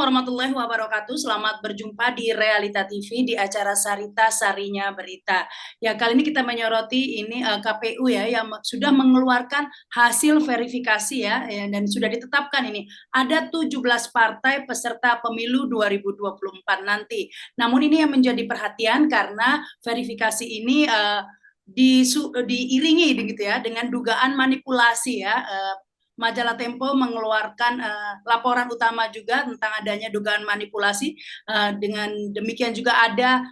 warahmatullahi wabarakatuh. Selamat berjumpa di Realita TV di acara Sarita Sarinya Berita. Ya, kali ini kita menyoroti ini KPU ya yang sudah mengeluarkan hasil verifikasi dan sudah ditetapkan ini ada 17 partai peserta pemilu 2024 nanti. Namun ini yang menjadi perhatian karena verifikasi ini diiringi begitu ya dengan dugaan manipulasi ya. Majalah Tempo mengeluarkan laporan utama juga tentang adanya dugaan manipulasi. Dengan demikian juga ada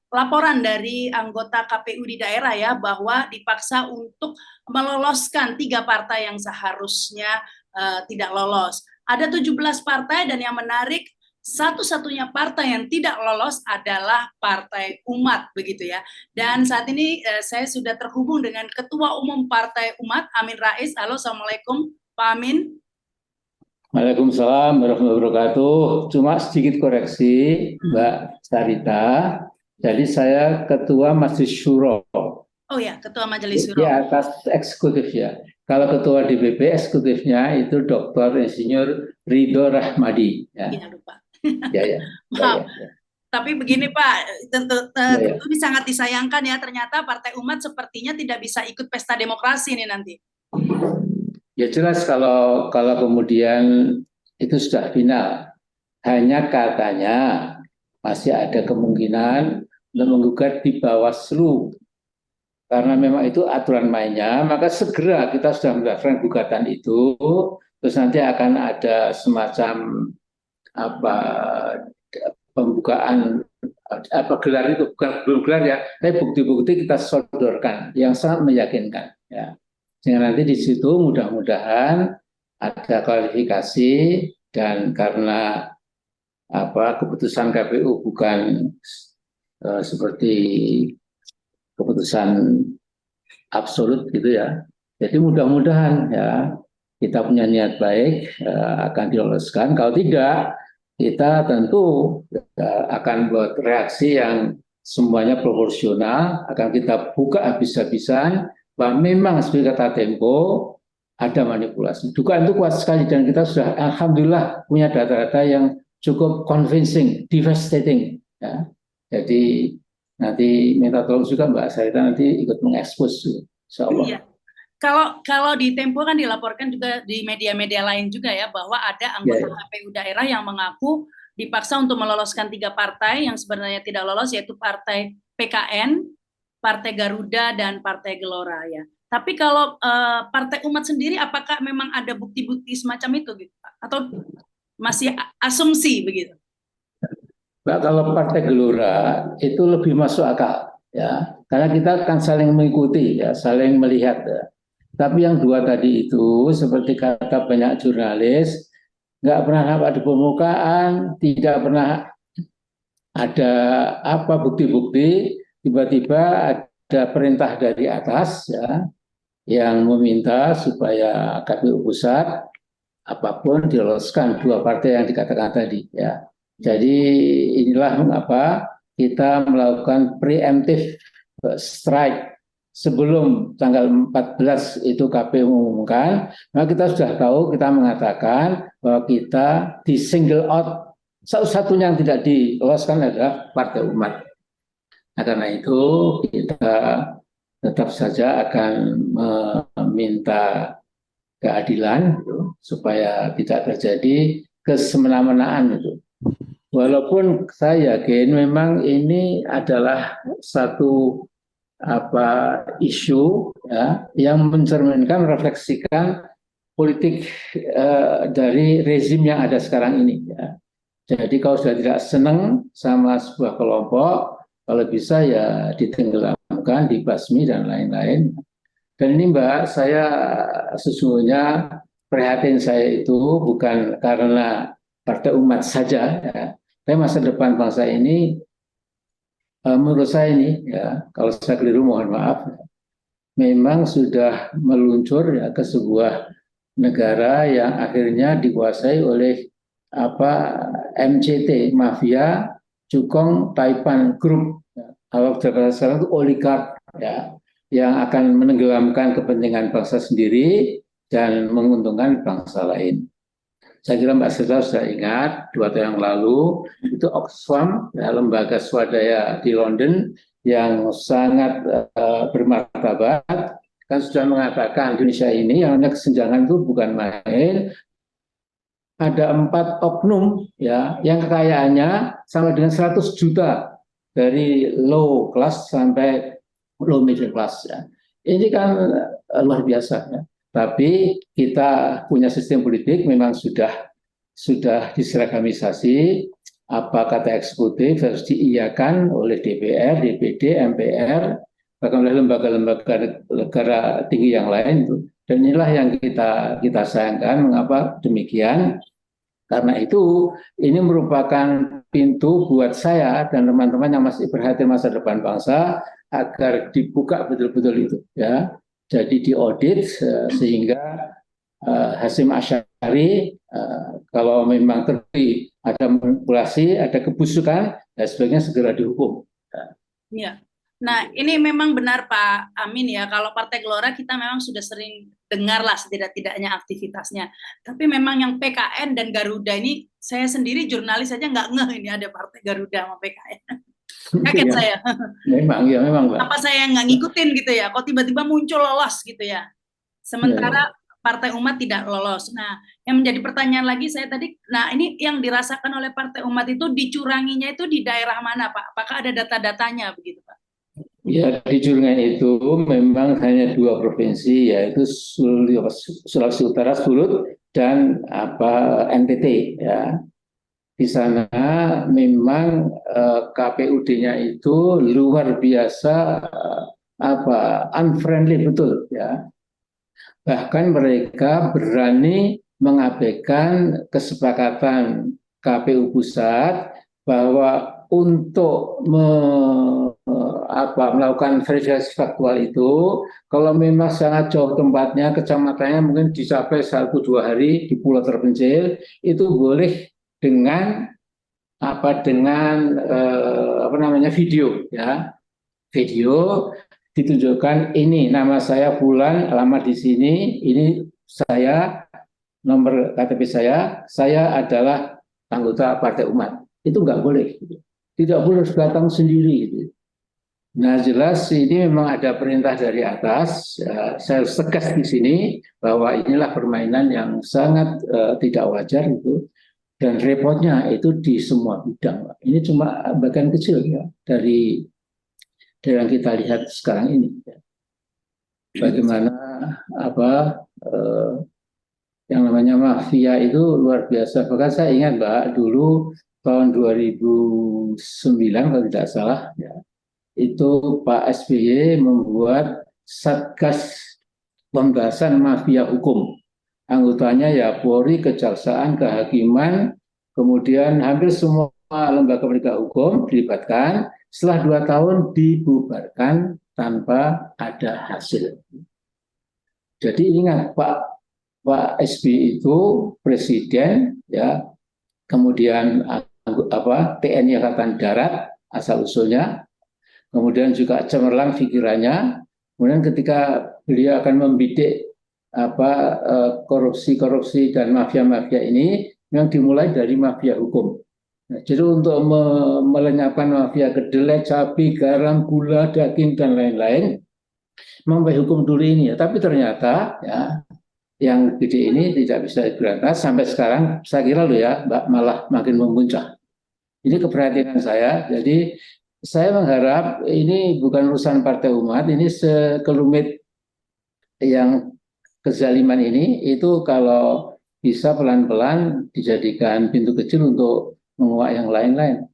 laporan dari anggota KPU di daerah ya bahwa dipaksa untuk meloloskan 3 partai yang seharusnya tidak lolos. Ada 17 partai dan yang menarik satu-satunya partai yang tidak lolos adalah Partai Umat begitu ya. Dan saat ini saya sudah terhubung dengan Ketua Umum Partai Umat, Amin Rais. Halo, Assalamualaikum Pak Amin. Waalaikumsalam warahmatullahi wabarakatuh. Cuma sedikit koreksi Mbak Sarita. Jadi saya Ketua Majelis Syuro. Oh ya, Ketua Majelis Syuro. Di atas eksekutif ya. Kalau Ketua DPP eksekutifnya itu Dr. Insinyur Ridho Rahmadi. Ya. Iya, lupa. Ya. Maaf. Ya. Tapi begini Pak, tentu ini sangat disayangkan ya, ternyata Partai Umat sepertinya tidak bisa ikut pesta demokrasi ini nanti. Ya jelas kalau kemudian itu sudah final. Hanya katanya masih ada kemungkinan untuk menggugat di Bawaslu. Karena memang itu aturan mainnya, maka segera kita sudah mendaftarkan gugatan itu, terus nanti akan ada semacam pembukaan gelar itu, bukan belum gelar ya, tapi bukti-bukti kita sodorkan yang sangat meyakinkan ya. Sehingga nanti di situ mudah-mudahan ada klarifikasi, dan karena keputusan KPU bukan seperti keputusan absolut gitu ya. Jadi mudah-mudahan ya kita punya niat baik akan diloloskan. Kalau tidak, kita tentu akan buat reaksi yang semuanya proporsional, akan kita buka habis-habisan bahwa memang seperti kata Tempo ada manipulasi. Dugaan itu kuat sekali dan kita sudah alhamdulillah punya data-data yang cukup convincing, devastating. Ya. Jadi nanti minta tolong juga Mbak Sarita nanti ikut mengekspos, insya Allah. Iya. Kalau di Tempo kan dilaporkan juga di media-media lain juga ya bahwa ada anggota KPU daerah yang mengaku dipaksa untuk meloloskan 3 partai yang sebenarnya tidak lolos, yaitu Partai PKN, Partai Garuda, dan Partai Gelora ya. Tapi kalau Partai Umat sendiri, apakah memang ada bukti-bukti semacam itu gitu, atau masih asumsi begitu? Nah, kalau Partai Gelora itu lebih masuk akal ya, karena kita akan saling mengikuti ya, saling melihat ya. Tapi yang 2 tadi itu seperti kata banyak jurnalis, nggak pernah nampak di permukaan, tidak pernah ada bukti-bukti, tiba-tiba ada perintah dari atas ya yang meminta supaya KPU pusat apapun diloloskan 2 partai yang dikatakan tadi ya. Jadi inilah mengapa kita melakukan preemptive strike sebelum tanggal 14 itu KPU mengumumkan. Maka kita sudah tahu, kita mengatakan bahwa kita di single out, satu-satunya yang tidak diloloskan adalah Partai Umat. Nah, karena itu kita tetap saja akan meminta keadilan supaya tidak terjadi kesemena-menaan itu. Walaupun saya yakin memang ini adalah satu isu ya, yang mencerminkan, refleksikan politik dari rezim yang ada sekarang ini ya. Jadi kalau sudah tidak senang sama sebuah kelompok, kalau bisa ya ditenggelamkan, dibasmi dan lain-lain. Dan ini Mbak, saya sesungguhnya prihatin saya itu bukan karena Partai Umat saja ya. Tapi masa depan bangsa ini menurut saya ini ya, kalau saya keliru mohon maaf, memang sudah meluncur ya ke sebuah negara yang akhirnya dikuasai oleh MCT, Mafia Cukong Taipan Group. Kalau sekarang itu oligark ya, yang akan menenggelamkan kepentingan bangsa sendiri dan menguntungkan bangsa lain. Saya kira Mbak Sita sudah ingat 2 tahun yang lalu itu Oxfam, ya, lembaga swadaya di London yang sangat bermartabat, kan sudah mengatakan Indonesia ini yang namanya kesenjangan itu bukan main. Ada 4 oknum ya yang kekayaannya sama dengan 100 juta dari low class sampai low middle class ya. Ini kan luar biasa ya. Tapi kita punya sistem politik memang sudah diseragamisasi, apa kata eksekutif harus diiyakan oleh DPR, DPD, MPR, bahkan oleh lembaga-lembaga negara tinggi yang lain itu. Dan inilah yang kita sayangkan. Mengapa demikian? Karena itu ini merupakan pintu buat saya dan teman-teman yang masih perhatian masa depan bangsa agar dibuka betul-betul itu ya. Jadi diaudit sehingga Hasyim Asy'ari kalau memang terbukti ada manipulasi, ada kebusukan, ya sebaiknya segera dihukum. Ya. Nah, ini memang benar Pak Amin ya, kalau Partai Gelora kita memang sudah sering dengarlah setidak-tidaknya aktivitasnya. Tapi memang yang PKN dan Garuda ini, saya sendiri jurnalis saja nggak ngeh ini ada Partai Garuda sama PKN. Kaget Ya, saya. memang, ya memang, Pak. Apa saya nggak ngikutin gitu ya, kok tiba-tiba muncul lolos gitu ya. Sementara Partai Umat tidak lolos. Nah, yang menjadi pertanyaan lagi saya tadi, nah ini yang dirasakan oleh Partai Umat itu dicuranginya itu di daerah mana Pak? Apakah ada data-datanya begitu Pak? Ya, di Jurungan itu memang hanya 2 provinsi, yaitu Sulawesi Utara, Sulut, dan NTT. Ya. Di sana memang KPUD-nya itu luar biasa unfriendly betul. Ya. Bahkan mereka berani mengabaikan kesepakatan KPU pusat bahwa untuk melakukan verifikasi faktual itu, kalau memang sangat jauh tempatnya, kecamatannya mungkin dicapai 1-2 hari di pulau terpencil, itu boleh dengan video ya, video ditunjukkan ini nama saya Fulan, alamat di sini, ini saya, nomor KTP saya adalah anggota Partai Umat. Itu nggak boleh. Tidak boleh datang sendiri. Nah, jelas ini memang ada perintah dari atas. Saya tegas di sini bahwa inilah permainan yang sangat tidak wajar itu. Dan repotnya itu di semua bidang. Ini cuma bagian kecil ya dari yang kita lihat sekarang ini. Bagaimana yang namanya mafia itu luar biasa. Bahkan saya ingat Mbak, dulu tahun 2009 kalau tidak salah, ya, itu Pak SBY membuat Satgas Pemberantasan Mafia Hukum. Anggotanya ya Polri, Kejaksaan, Kehakiman, kemudian hampir semua lembaga penegak hukum dilibatkan. Setelah 2 tahun dibubarkan tanpa ada hasil. Jadi ingat Pak SBY itu presiden, ya, kemudian TNI Angkatan Darat asal usulnya, kemudian juga cemerlang pikirannya. Kemudian ketika beliau akan membidik korupsi dan mafia-mafia ini, yang dimulai dari mafia hukum. Nah, jadi untuk melenyapkan mafia kedelai, cabai, garam, gula, daging dan lain-lain, mafia hukum dulu ini ya. Tapi ternyata ya yang gede ini tidak bisa diberantas sampai sekarang. Saya kira loh ya, Mbak, malah makin memuncak. Ini keperhatian saya. Jadi saya mengharap ini bukan urusan Partai Umat, ini sekelumit yang kezaliman ini itu kalau bisa pelan-pelan dijadikan pintu kecil untuk menguak yang lain-lain.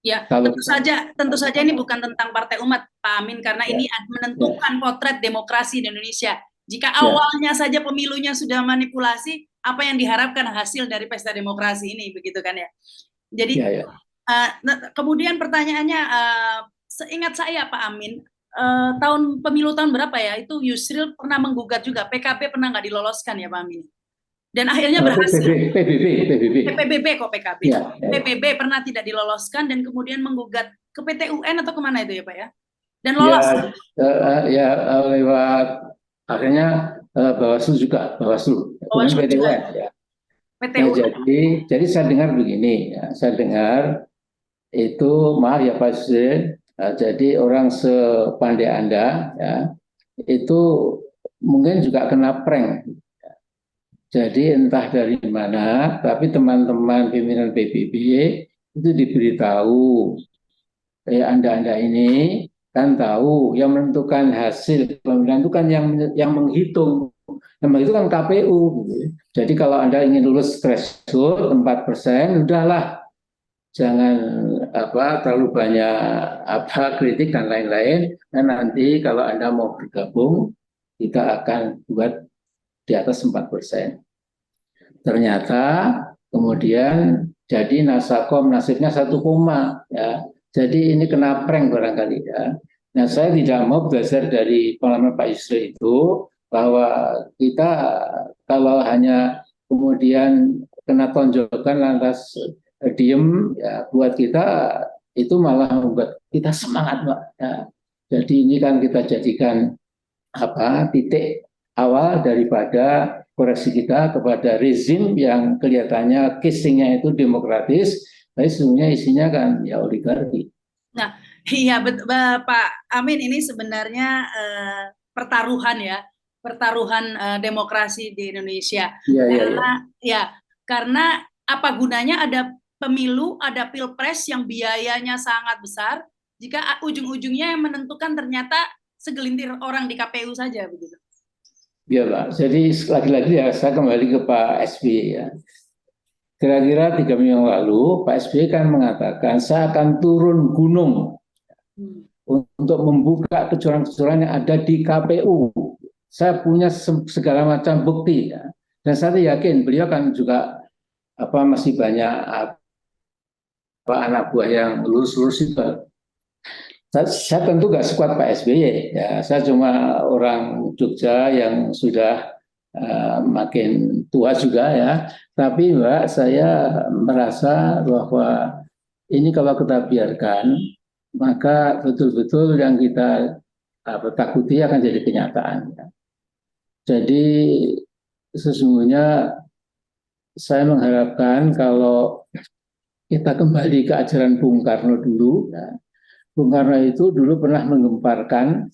Ya, tentu saja ini bukan tentang Partai Umat, Pak Amin, karena ini menentukan potret demokrasi di Indonesia. Jika awalnya saja pemilunya sudah manipulasi, apa yang diharapkan hasil dari pesta demokrasi ini, begitu kan ya? Jadi kemudian pertanyaannya, seingat saya Pak Amin, pemilu tahun berapa ya? Itu Yusril pernah menggugat juga, PKB pernah nggak diloloskan ya Pak Amin? Dan akhirnya berhasil. PBB kok PKB. Ya. PBB pernah tidak diloloskan dan kemudian menggugat ke PT UN atau kemana itu ya Pak ya? Dan lolos. Lewat akhirnya Bawaslu juga, Bawaslu. PT UN ya. PTU. Jadi saya dengar begini, ya, saya dengar itu, maaf ya Pak Presiden, jadi orang sepandai Anda ya, itu mungkin juga kena prank. Jadi entah dari mana, tapi teman-teman pimpinan PBB itu diberitahu, Anda-Anda ini kan tahu yang menentukan hasil pemilihan itu kan yang menghitung. Yang menghitung kan KPU. Jadi kalau Anda ingin lulus threshold 4%, udahlah, jangan terlalu banyak kritik dan lain-lain. Dan nanti kalau Anda mau bergabung, kita akan buat di atas 4%. Ternyata kemudian jadi Nasakom nasibnya 1 koma, ya. Jadi ini kena prank barangkali, ya. Nah, saya tidak mau belajar dari pengalaman Pak Yusri itu bahwa kita kalau hanya kemudian kena tonjokan lantas diem, ya, buat kita itu malah membuat kita semangat, Pak. Ya. Jadi ini kan kita jadikan titik awal daripada koreksi kita kepada rezim yang kelihatannya casingnya itu demokratis, tapi sesungguhnya isinya kan ya oligarki. Nah, iya Pak Amin, ini sebenarnya pertaruhan ya, pertaruhan demokrasi di Indonesia. Iya, iya, Karena iya. karena apa gunanya ada pemilu, ada pilpres yang biayanya sangat besar, jika ujung-ujungnya yang menentukan ternyata segelintir orang di KPU saja begitu. Iya Pak, jadi lagi-lagi ya saya kembali ke Pak SBY ya. Kira-kira 3 minggu yang lalu Pak SBY kan mengatakan saya akan turun gunung untuk membuka kecurangan-kecurangan yang ada di KPU. Saya punya segala macam bukti ya. Dan saya yakin beliau kan juga masih banyak anak buah yang lurus-lurus itu. Saya tentu nggak sekuat Pak SBY, ya. Saya cuma orang Jogja yang sudah makin tua juga ya. Tapi Mbak, saya merasa bahwa ini kalau kita biarkan, maka betul-betul yang kita takuti akan jadi kenyataan. Ya. Jadi sesungguhnya saya mengharapkan kalau kita kembali ke ajaran Bung Karno dulu, ya. Bung Karno itu dulu pernah menggemparkan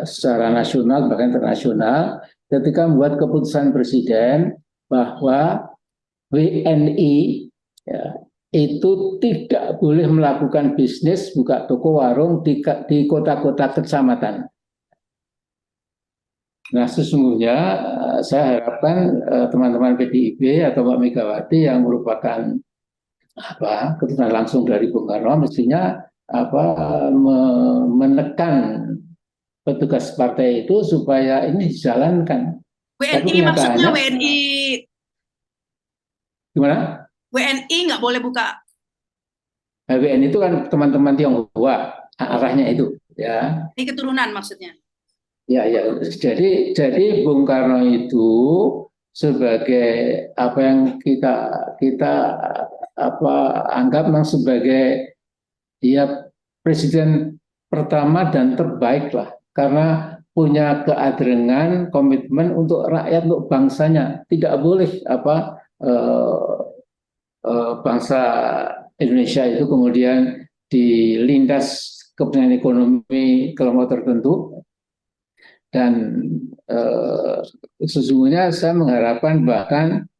secara nasional bahkan internasional ketika membuat keputusan presiden bahwa WNI ya, itu tidak boleh melakukan bisnis buka toko warung di kota-kota kecamatan. Nah sesungguhnya saya harapkan teman-teman PDIP atau Mbak Megawati yang merupakan keputusan langsung dari Bung Karno mestinya menekan petugas partai itu supaya ini dijalankan. WNI maksudnya WNI gimana? WNI nggak boleh buka. WNI itu kan teman-teman Tionghoa, arahnya itu, ya. Ini keturunan maksudnya. Ya, ya. Jadi Bung Karno itu sebagai apa yang kita anggap memang sebagai dia presiden pertama dan terbaik lah, karena punya keadrengan, komitmen untuk rakyat, untuk bangsanya. Tidak boleh bangsa Indonesia itu kemudian dilindas kepentingan ekonomi kelompok tertentu. Dan sesungguhnya saya mengharapkan bahkan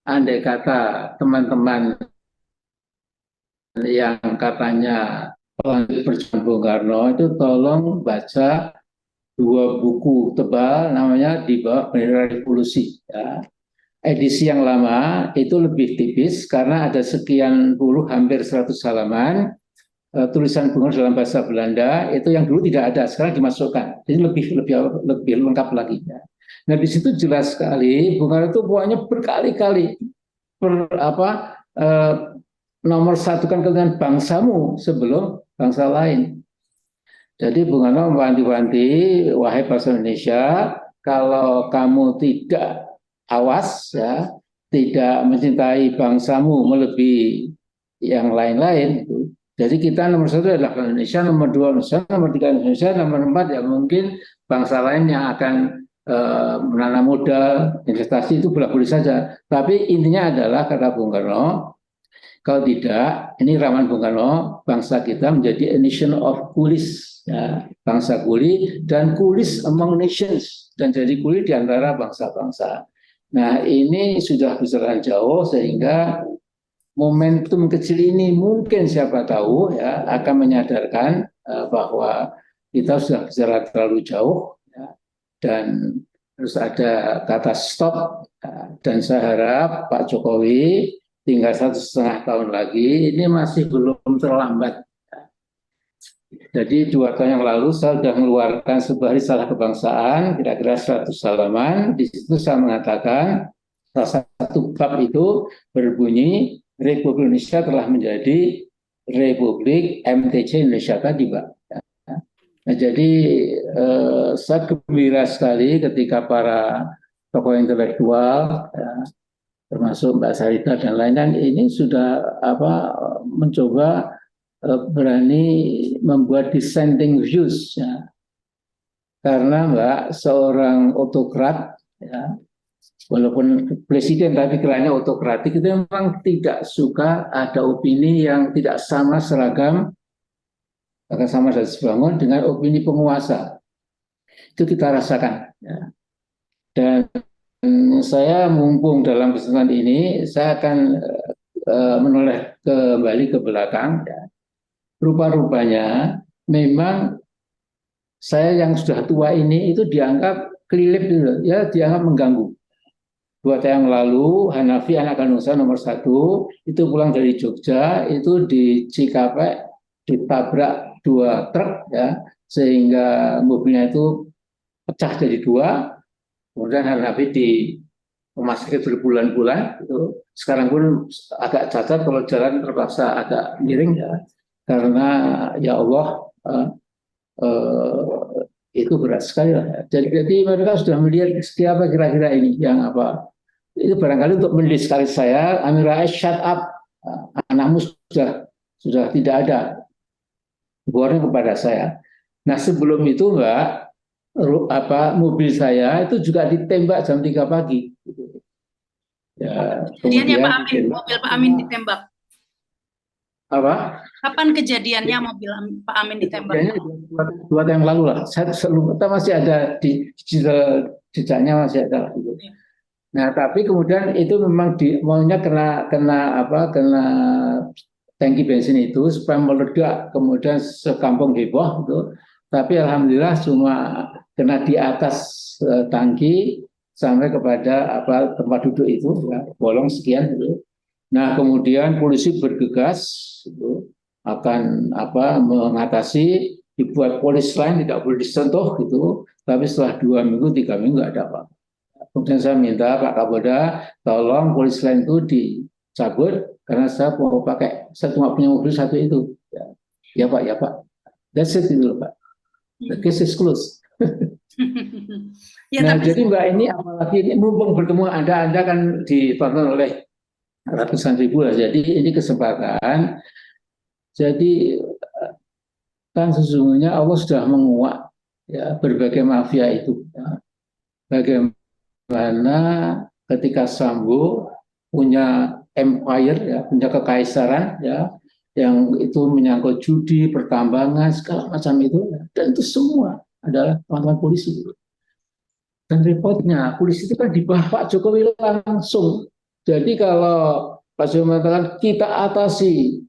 andai kata teman-teman yang katanya pelanjut perjuangan Bung Karno itu tolong baca 2 buku tebal namanya Di Bawah Bendera Revolusi. Ya. Edisi yang lama itu lebih tipis karena ada sekian puluh hampir 100 halaman tulisan Bung Karno dalam bahasa Belanda itu yang dulu tidak ada, sekarang dimasukkan. Jadi lebih lengkap lagi. Ya. Nah di situ jelas sekali Bung Karno itu pokoknya berkali-kali nomor satukan kepentingan bangsamu sebelum bangsa lain. Jadi Bung Karno mewanti-wanti, wahai bangsa Indonesia, kalau kamu tidak awas, ya, tidak mencintai bangsamu melebihi yang lain-lain, jadi kita nomor 1 adalah Indonesia, nomor 2 Indonesia, nomor 3 Indonesia, nomor 4 ya mungkin bangsa lain yang akan menanam modal, investasi itu boleh-boleh saja. Tapi intinya adalah kata Bung Karno, kalau tidak, ini ramalan Bung Karno, bangsa kita menjadi a nation of coolies, ya, bangsa kuli dan coolies among nations, dan jadi kuli di antara bangsa-bangsa. Nah, ini sudah berjalan jauh sehingga momentum kecil ini mungkin siapa tahu ya akan menyadarkan bahwa kita sudah berjalan terlalu jauh ya, dan harus ada kata stop ya, dan saya harap Pak Jokowi tinggal 1,5 tahun lagi ini masih belum terlambat. Jadi 2 tahun yang lalu saya sudah mengeluarkan sebuah risalah kebangsaan kira-kira 100 halaman. Di situ saya mengatakan salah satu bab itu berbunyi Republik Indonesia telah menjadi Republik MTC Indonesia tadi, Pak. Nah, jadi saya gembira sekali ketika para tokoh intelektual, ya, termasuk Mbak Sarita dan lain-lain ini sudah mencoba berani membuat dissenting views, ya. Karena Mbak seorang autokrat, ya, walaupun presiden tapi kiranya autokratik itu memang tidak suka ada opini yang tidak sama seragam akan sama dan sebangun dengan opini penguasa. Itu kita rasakan. Ya. Dan saya mumpung dalam kesempatan ini, saya akan menoleh kembali ke belakang. Ya. Rupa-rupanya memang saya yang sudah tua ini itu dianggap kelilip, ya, dianggap mengganggu. 2 tahun yang lalu Hanafi anak kandung saya nomor 1 itu pulang dari Jogja itu di Cikampek ditabrak 2 truk ya sehingga mobilnya itu pecah jadi 2. Kemudian Hanafi di rumah sakit berbulan-bulan itu sekarang pun agak cacat kalau jalan terpaksa agak miring ya karena ya Allah itu berat sekali lah. Jadi mereka sudah melihat siapa kira-kira ini yang apa. Itu barangkali untuk mendiskredit saya, Amin Rais, shut up, anakmu sudah tidak ada, warning kepada saya. Nah sebelum itu Mbak, mobil saya itu juga ditembak jam 3 pagi. Ya, kemudian Pak Amin, mobil Pak Amin ditembak. Apa? Kapan kejadiannya mobil Pak Amin ditembak? Kejadiannya 2 tahun yang lalu lah. Saya masih ada di digital jejaknya masih ada. Gitu. Ya. Nah, tapi kemudian itu memang maunya kena tangki bensin itu supaya meledak, kemudian sekampung heboh gitu. Tapi alhamdulillah cuma kena di atas tangki sampai kepada tempat duduk itu, ya, bolong sekian gitu. Nah, kemudian polisi bergegas gitu, akan mengatasi, dibuat polis lain tidak boleh disentuh gitu. Tapi setelah 2 minggu 3 minggu nggak ada apa-apa. Kemudian saya minta Pak Kapolda tolong polis lain itu dicabut karena saya mau pakai, saya cuma punya mobil 1 itu. Ya Pak. That's it itu Pak. The case is closed. Ya, nah tapi... jadi Mbak ini apalagi ini mumpung bertemu Anda kan ditonton oleh ratusan ribu lah. Jadi ini kesempatan. Jadi kan sesungguhnya Allah sudah menguak ya berbagai mafia itu. Ya. Bagaimana ketika Sambo punya empire ya, punya kekaisaran ya, yang itu menyangkut judi, pertambangan, segala macam itu, ya. Dan itu semua adalah teman-teman polisi. Dan reportnya polisi itu kan di bawah Pak Jokowi langsung. Jadi kalau Pak Jokowi mengatakan kita atasi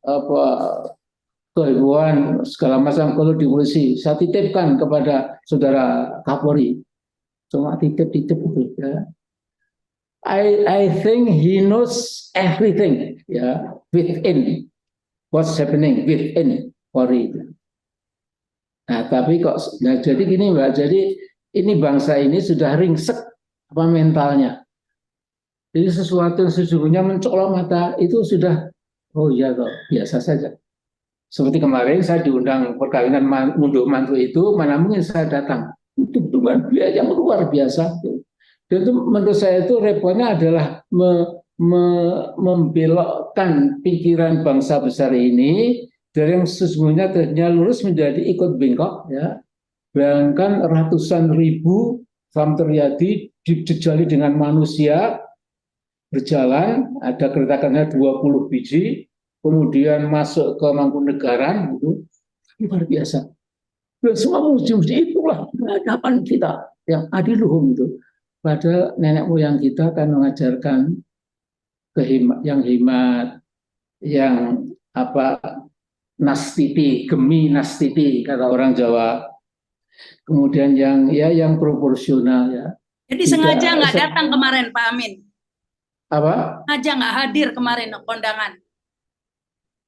kehebohan segala macam kalau di polisi, saya titipkan kepada saudara Kapolri. Cuma titip itu ya. I think he knows everything ya within what's happening within Polri. Nah tapi kok jadi gini Mbak, jadi ini bangsa ini sudah ringsek mentalnya. Jadi sesuatu yang sesungguhnya mencolok mata itu sudah oh iya kok biasa saja. Seperti kemarin saya diundang perkawinan mundur mantu itu, mana mungkin saya datang. Itu dengan biaya yang luar biasa. Dan itu menurut saya itu repotnya adalah membelokkan pikiran bangsa besar ini dari yang sesungguhnya tadinya lurus menjadi ikut bengkok. Ya. Bayangkan ratusan ribu Fam terjadi dijejali dengan manusia berjalan, ada keretakannya 20 biji, kemudian masuk ke Mangkunegaran, gitu. Luar biasa. Dan semua museum itulah peradaban kita yang adiluhum itu. Pada nenek moyang kita kan mengajarkan yang hemat, yang apa nastiti, gemi nastiti kata orang Jawa. Kemudian yang proporsional ya. Jadi Tidak sengaja nggak datang kemarin Pak Amin? apa? Sengaja nggak hadir kemarin kondangan?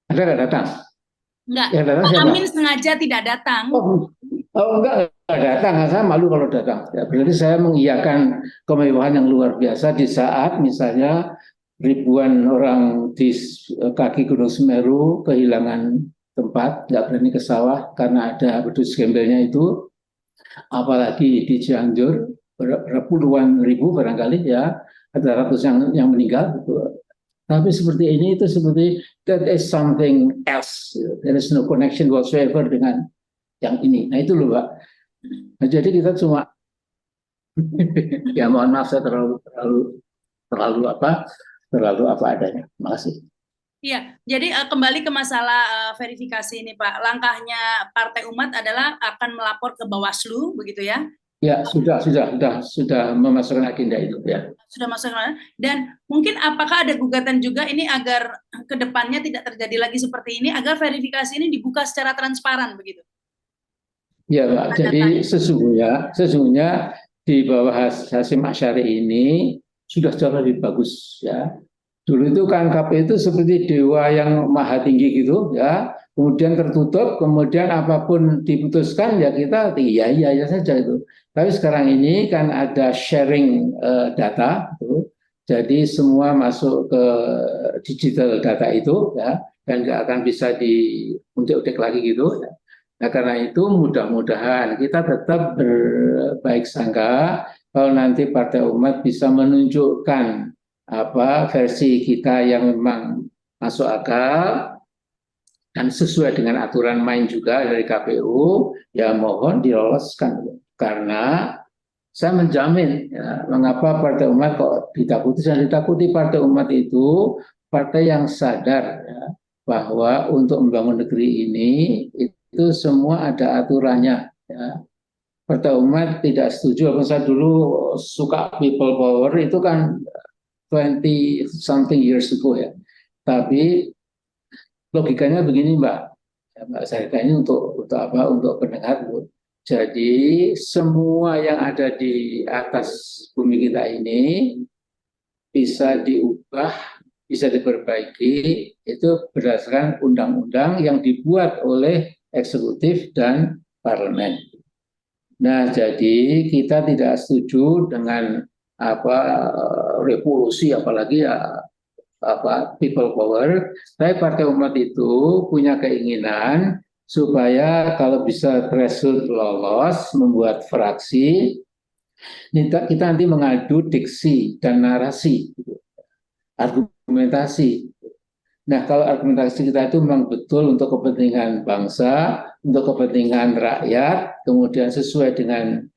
Ada nggak datang? Enggak. Yang datang Pak siapa? Amin sengaja tidak datang. Enggak datang. Saya malu kalau datang. Ya, berarti saya mengiyakan kemewahan yang luar biasa di saat misalnya ribuan orang di kaki Gunung Semeru kehilangan tempat, nggak berani ke sawah karena ada wedus gembelnya itu, apalagi di Cianjur puluhan ribu barangkali ya, ada ratus yang meninggal gitu. Tapi seperti ini itu seperti that is something else. There is no connection whatsoever dengan yang ini. Nah itu loh Pak. Nah, jadi kita cuma ya mohon maaf saya terlalu apa adanya. Terima kasih. Iya, jadi kembali ke masalah verifikasi ini Pak. Langkahnya Partai Umat adalah akan melapor ke Bawaslu, begitu ya? Ya, sudah memasukkan agenda itu ya. Sudah masuk dan mungkin apakah ada gugatan juga ini agar kedepannya tidak terjadi lagi seperti ini, agar verifikasi ini dibuka secara transparan begitu? Ya Pak, jadi sesungguhnya di bawah Hasyim Asy'ari ini sudah jauh lebih bagus ya. Dulu itu kan KPU itu seperti dewa yang maha tinggi gitu ya, kemudian tertutup, kemudian apapun diputuskan ya kita iya saja itu. Tapi sekarang ini kan ada sharing data, gitu. Jadi semua masuk ke digital data itu ya, dan nggak akan bisa diuntik-untik lagi gitu. Ya. Nah karena itu mudah-mudahan kita tetap berbaik sangka kalau nanti Partai Umat bisa menunjukkan versi kita yang memang masuk akal dan sesuai dengan aturan main juga dari KPU, ya mohon diloloskan. Karena saya menjamin ya, mengapa Partai Umat kok ditakuti. Yang ditakuti Partai Umat itu partai yang sadar ya, bahwa untuk membangun negeri ini itu semua ada aturannya ya. Partai Umat tidak setuju, apa saya dulu suka people power itu kan 20 something years ago ya. Tapi logikanya begini Mbak, ya, Mbak Sarita ini untuk apa? Untuk pendengar. Jadi semua yang ada di atas bumi kita ini bisa diubah, bisa diperbaiki itu berdasarkan undang-undang yang dibuat oleh eksekutif dan parlemen. Nah, jadi kita tidak setuju dengan revolusi, apalagi ya people power. Tapi Partai Umat itu punya keinginan supaya kalau bisa threshold lolos, membuat fraksi, kita nanti mengadu diksi dan narasi, argumentasi. Nah, kalau argumentasi kita itu memang betul untuk kepentingan bangsa, untuk kepentingan rakyat, kemudian sesuai dengan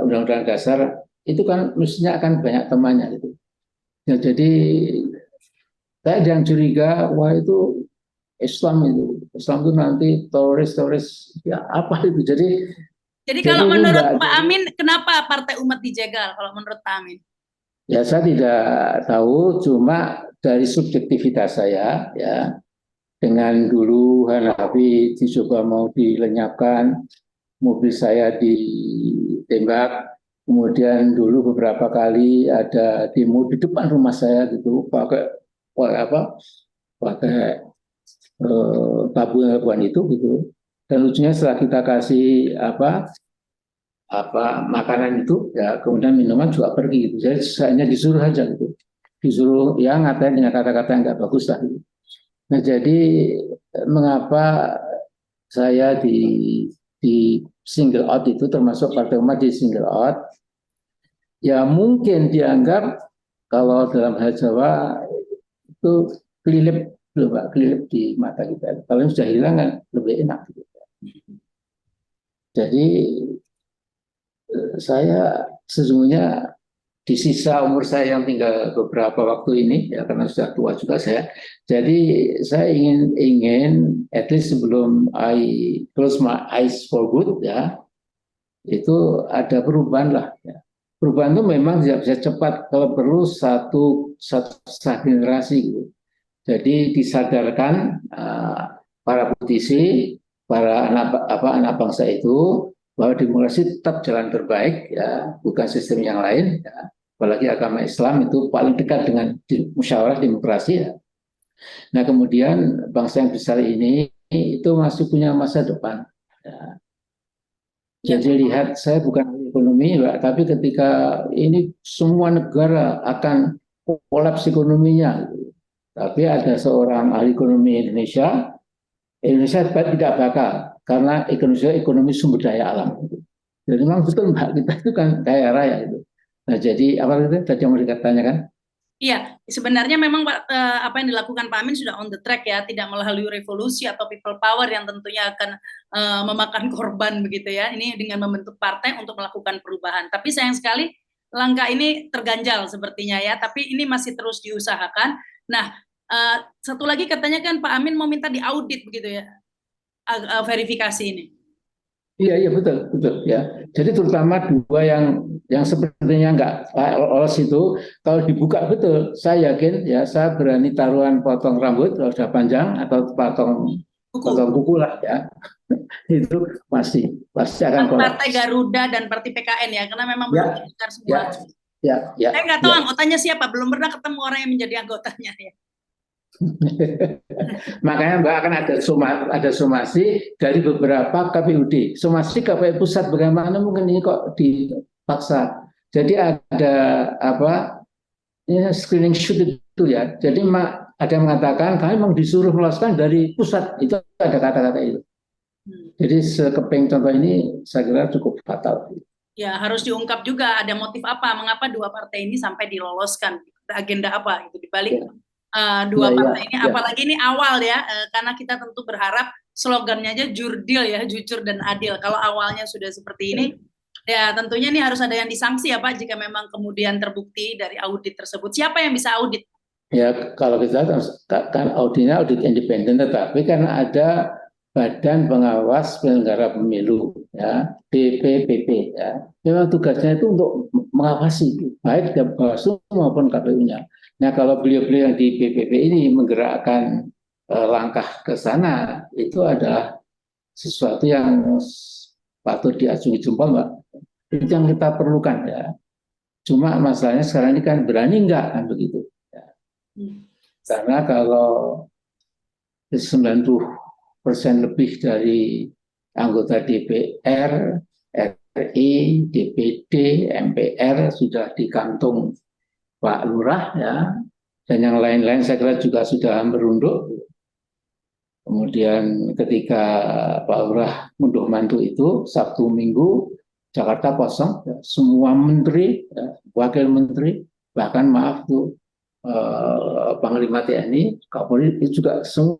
Undang-Undang Dasar, itu kan mestinya akan banyak temannya gitu. Ya, jadi saya yang curiga, wah itu Islam itu nanti teroris ya apa itu. Jadi kalau menurut Pak Amin, kenapa Partai Umat dijegal kalau menurut Pak Amin? Ya saya tidak tahu, cuma dari subjektivitas saya ya, dengan dulu Hanafi dicoba mau dilenyapkan, mobil saya ditembak, kemudian dulu beberapa kali ada demo di depan rumah saya gitu, pakai tabungan itu gitu. Dan lucunya setelah kita kasih makanan itu ya kemudian minuman juga pergi gitu. Jadi hanya disuruh aja gitu, disuruh ya ngatain dengan kata-kata yang nggak bagus lah gitu. Nah jadi mengapa saya di single out itu, termasuk Partai Umat di single out, ya mungkin dianggap kalau dalam bahasa Jawa itu kelilip loh Pak, kelilip di mata kita. Kalau sudah hilang kan lebih enak gitu. Jadi saya sesungguhnya di sisa umur saya yang tinggal beberapa waktu ini, ya karena sudah tua juga saya, jadi saya ingin at least sebelum I close my eyes for good, ya itu ada perubahan lah. Ya. Perubahan itu memang tidak bisa cepat, kalau perlu satu generasi gitu. Jadi disadarkan para politisi, para anak bangsa itu bahwa demokrasi tetap jalan terbaik, ya bukan sistem yang lain. Ya. Apalagi agama Islam itu paling dekat dengan musyawarah demokrasi. Ya. Nah kemudian bangsa yang besar ini itu masih punya masa depan. Ya. Jadi lihat, saya bukan ahli ekonomi, Mbak, tapi ketika ini semua negara akan kolaps ekonominya, tapi ada seorang ahli ekonomi Indonesia tidak bakal, karena ekonomi sumber daya alam. Jadi memang betul Mbak, kita itu kan kaya raya itu. Nah jadi apa itu tadi yang mau ditanyakan? Iya, sebenarnya memang apa yang dilakukan Pak Amin sudah on the track ya, tidak melalui revolusi atau people power yang tentunya akan memakan korban begitu ya. Ini dengan membentuk partai untuk melakukan perubahan. Tapi sayang sekali langkah ini terganjal sepertinya ya. Tapi ini masih terus diusahakan. Nah, satu lagi katanya kan Pak Amin mau minta diaudit begitu ya, verifikasi ini. Iya betul ya. Jadi terutama dua yang sepertinya nggak lolos itu, kalau dibuka betul, saya yakin ya saya berani taruhan potong rambut kalau sudah panjang atau potong kuku lah ya. Itu pasti akan kolaps. Partai Garuda dan Partai PKN ya, karena memang belum terdaftar semua. Ya. Saya nggak tahu anggotanya siapa, belum pernah ketemu orang yang menjadi anggotanya ya. Makanya Mbak akan ada somasi dari beberapa KPUD. Somasi KPU pusat bagaimana mungkin ini kok dipaksa. Jadi ada screening shoot itu ya. Jadi ada yang mengatakan kami memang disuruh meloloskan dari pusat, itu ada kata-kata itu. Jadi sekeping contoh ini saya kira cukup fatal. Ya harus diungkap juga ada motif apa, mengapa dua partai ini sampai diloloskan, agenda apa itu dibalik. Dua partai ini, apalagi ini awal ya, karena kita tentu berharap slogannya aja jurdil ya, jujur dan adil. Kalau awalnya sudah seperti ini, ya tentunya ini harus ada yang disanksi ya Pak, jika memang kemudian terbukti dari audit tersebut. Siapa yang bisa audit? Ya kalau kita kan auditnya audit independen, tetapi kan ada Badan Pengawas Penyelenggara Pemilu, ya BPPP, ya. Memang tugasnya itu untuk mengawasi baik Bawaslu maupun KPU-nya. Nah kalau beliau-beliau yang di BPP ini menggerakkan langkah ke sana, itu adalah sesuatu yang patut diacungi jempol, Mbak. Itu yang kita perlukan ya. Cuma masalahnya sekarang ini kan berani enggak kan begitu. Ya. Karena kalau 90% lebih dari anggota DPR, RI, DPD, MPR sudah di kantung Pak Lurah ya, dan yang lain-lain saya kira juga sudah merunduk. Kemudian ketika Pak Lurah mundur mantu itu Sabtu Minggu Jakarta kosong, ya, semua menteri, ya, wakil menteri, bahkan maaf tuh Panglima TNI, Kapolri itu juga semua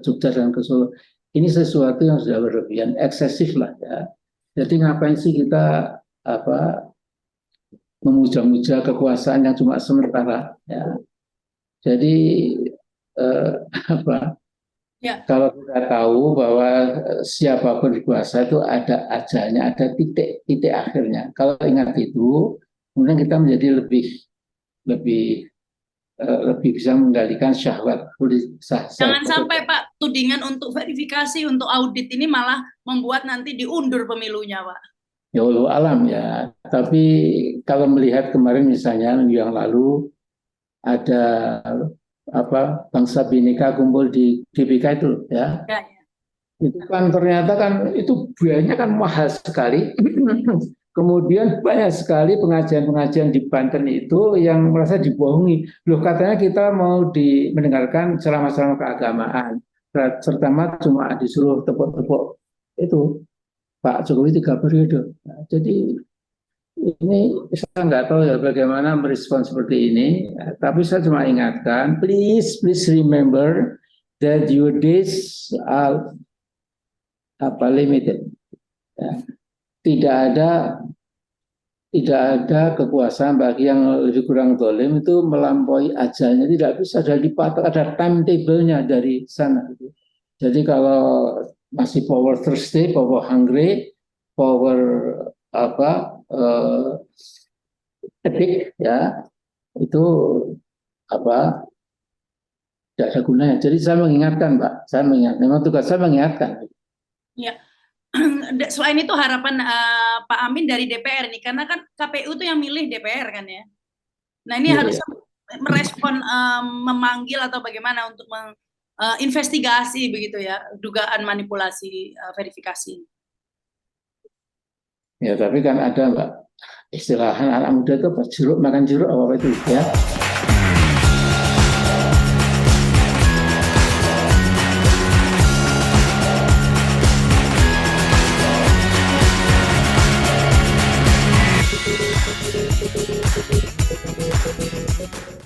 Jogja dan ke Solo. Ini sesuatu yang sudah berlebihan, eksesif lah ya. Jadi ngapain sih kita memuja-muja kekuasaan yang cuma sementara ya. Jadi kalau kita tahu bahwa siapapun berkuasa itu ada ajalnya, ada titik akhirnya. Kalau ingat itu, kemudian kita menjadi lebih bisa mengendalikan syahwat. Jangan sampai Pak, tudingan untuk verifikasi, untuk audit ini malah membuat nanti diundur pemilunya Pak. Ya Allah alam ya. Tapi kalau melihat kemarin misalnya minggu yang lalu ada bangsa Bhinneka kumpul di GBK itu ya. Itu kan ternyata kan itu biayanya kan mahal sekali. Kemudian banyak sekali pengajian-pengajian di Banten itu yang merasa dibohongi. Loh katanya kita mau mendengarkan ceramah-ceramah keagamaan. Terutama cuma disuruh tepuk-tepuk itu Pak Jokowi 3 periode. Nah, jadi ini saya nggak tahu ya bagaimana merespon seperti ini. Tapi saya cuma ingatkan, please remember that your days are limited. Ya. Tidak ada tidak ada kekuasaan bagi yang lebih kurang dolim itu melampaui ajalnya, tidak bisa, sudah dipatok, ada timetable-nya dari sana. Jadi kalau masih power thirsty, power hungry, power apa edik ya, itu apa tidak ada gunanya. Jadi saya mengingatkan, Pak, saya mengingat, memang tugas saya mengingatkan. Ya. Selain itu harapan Pak Amin dari DPR ini, karena kan KPU itu yang milih DPR kan ya. Nah ini Iya, harus iya. merespon, memanggil atau bagaimana untuk menginvestigasi begitu ya dugaan manipulasi verifikasi. Ya, tapi kan ada, Mbak, istilah anak muda itu jeruk makan jeruk apa itu ya.